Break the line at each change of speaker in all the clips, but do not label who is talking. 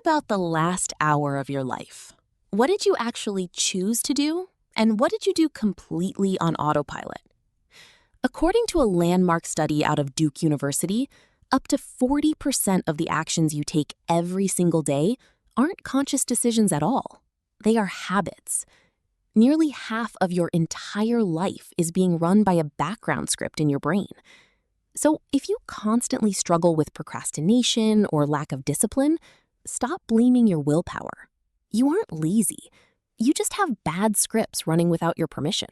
about the last hour of your life. What did you actually choose to do, and what did you do completely on autopilot? According to a landmark study out of Duke University, up to 40% of the actions you take every single day aren't conscious decisions at all. They are habits. Nearly half of your entire life is being run by a background script in your brain. So if you constantly struggle with procrastination or lack of discipline, stop blaming your willpower. You aren't lazy. You just have bad scripts running without your permission.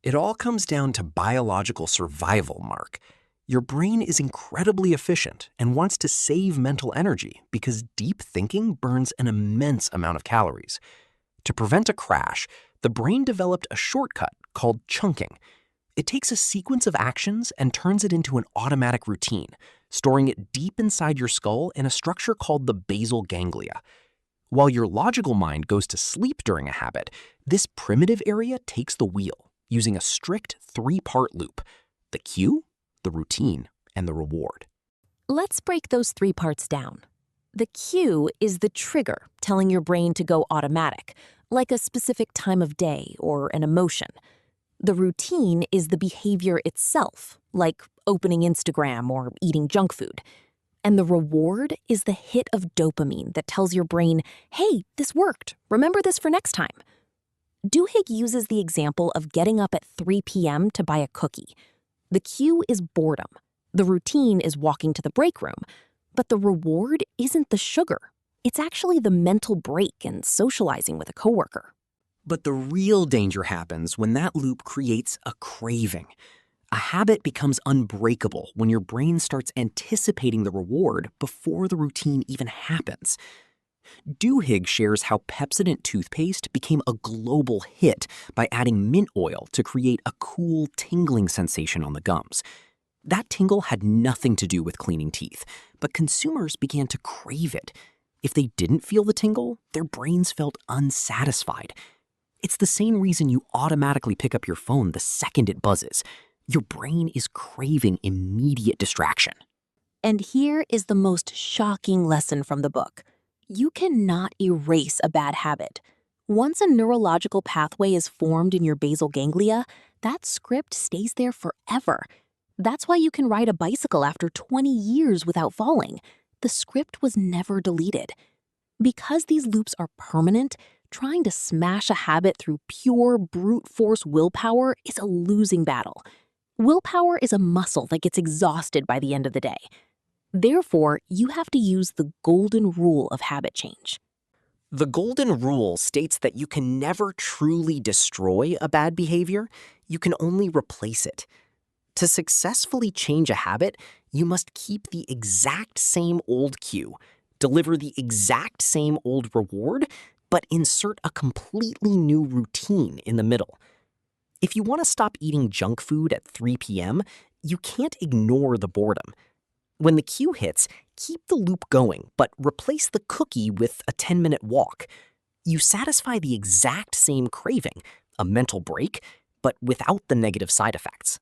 It all comes down to biological survival, Mark. Your brain is incredibly efficient and wants to save mental energy because deep thinking burns an immense amount of calories. To prevent a crash, the brain developed a shortcut called chunking. It takes a sequence of actions and turns it into an automatic routine, storing it deep inside your skull in a structure called the basal ganglia. While your logical mind goes to sleep during a habit, this primitive area takes the wheel, using a strict three-part loop: the cue, the routine, and the reward.
Let's break those three parts down. The cue is the trigger telling your brain to go automatic, like a specific time of day or an emotion. The routine is the behavior itself, like opening Instagram or eating junk food. And the reward is the hit of dopamine that tells your brain, hey, this worked, remember this for next time. Duhigg uses the example of getting up at 3 p.m. to buy a cookie. The cue is boredom. The routine is walking to the break room. But the reward isn't the sugar. It's actually the mental break and socializing with a coworker.
But the real danger happens when that loop creates a craving. A habit becomes unbreakable when your brain starts anticipating the reward before the routine even happens. Duhigg shares how Pepsodent toothpaste became a global hit by adding mint oil to create a cool, tingling sensation on the gums. That tingle had nothing to do with cleaning teeth, but consumers began to crave it. If they didn't feel the tingle, their brains felt unsatisfied. It's the same reason you automatically pick up your phone the second it buzzes. Your brain is craving immediate distraction.
And here is the most shocking lesson from the book. You cannot erase a bad habit. Once a neurological pathway is formed in your basal ganglia, that script stays there forever. That's why you can ride a bicycle after 20 years without falling. The script was never deleted. Because these loops are permanent, trying to smash a habit through pure brute force willpower is a losing battle. Willpower is a muscle that gets exhausted by the end of the day. Therefore, you have to use the golden rule of habit change.
The golden rule states that you can never truly destroy a bad behavior, you can only replace it. To successfully change a habit, you must keep the exact same old cue, deliver the exact same old reward, but insert a completely new routine in the middle. If you want to stop eating junk food at 3 p.m., you can't ignore the boredom. When the cue hits, keep the loop going, but replace the cookie with a 10-minute walk. You satisfy the exact same craving, a mental break, but without the negative side effects.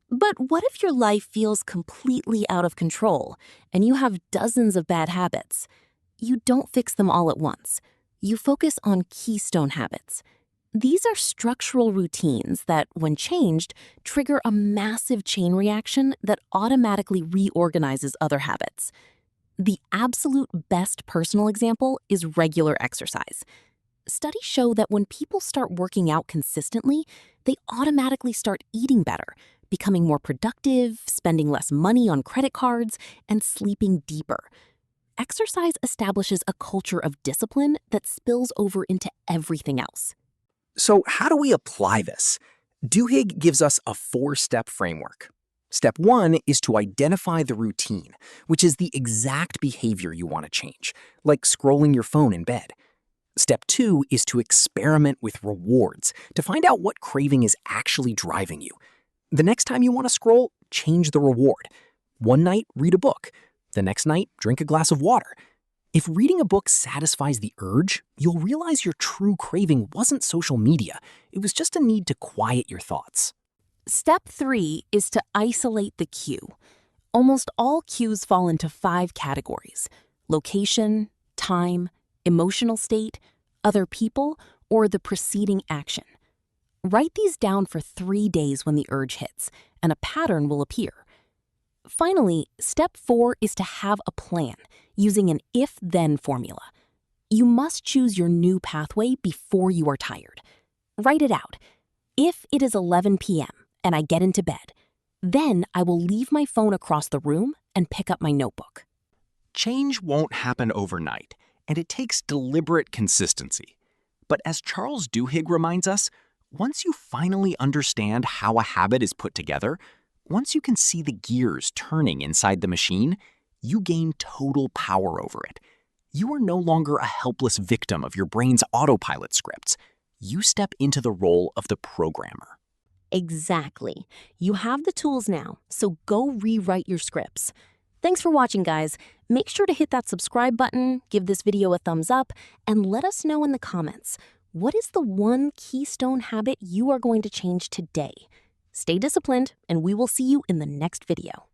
But what if your life feels completely out of control and you have dozens of bad habits? You don't fix them all at once. You focus on keystone habits. These are structural routines that, when changed, trigger a massive chain reaction that automatically reorganizes other habits. The absolute best personal example is regular exercise. Studies show that when people start working out consistently, they automatically start eating better, becoming more productive, spending less money on credit cards, and sleeping deeper. Exercise establishes a culture of discipline that spills over into everything else.
So how do we apply this? Duhigg gives us a 4-step framework. Step 1 is to identify the routine, which is the exact behavior you want to change, like scrolling your phone in bed. Step 2 is to experiment with rewards to find out what craving is actually driving you. The next time you want to scroll, change the reward. One night, read a book. The next night, drink a glass of water. If reading a book satisfies the urge, you'll realize your true craving wasn't social media. It was just a need to quiet your thoughts.
Step 3 is to isolate the cue. Almost all cues fall into 5 categories: location, time, emotional state, other people, or the preceding action. Write these down for 3 days when the urge hits, and a pattern will appear. Finally, step 4 is to have a plan using an if-then formula. You must choose your new pathway before you are tired. Write it out. If it is 11 p.m. and I get into bed, then I will leave my phone across the room and pick up my notebook.
Change won't happen overnight, and it takes deliberate consistency. But as Charles Duhigg reminds us, once you finally understand how a habit is put together, once you can see the gears turning inside the machine, you gain total power over it. You are no longer a helpless victim of your brain's autopilot scripts. You step into the role of the programmer.
Exactly. You have the tools now, so go rewrite your scripts. Thanks for watching, guys. Make sure to hit that subscribe button, give this video a thumbs up, and let us know in the comments, what is the one keystone habit you are going to change today? Stay disciplined, and we will see you in the next video.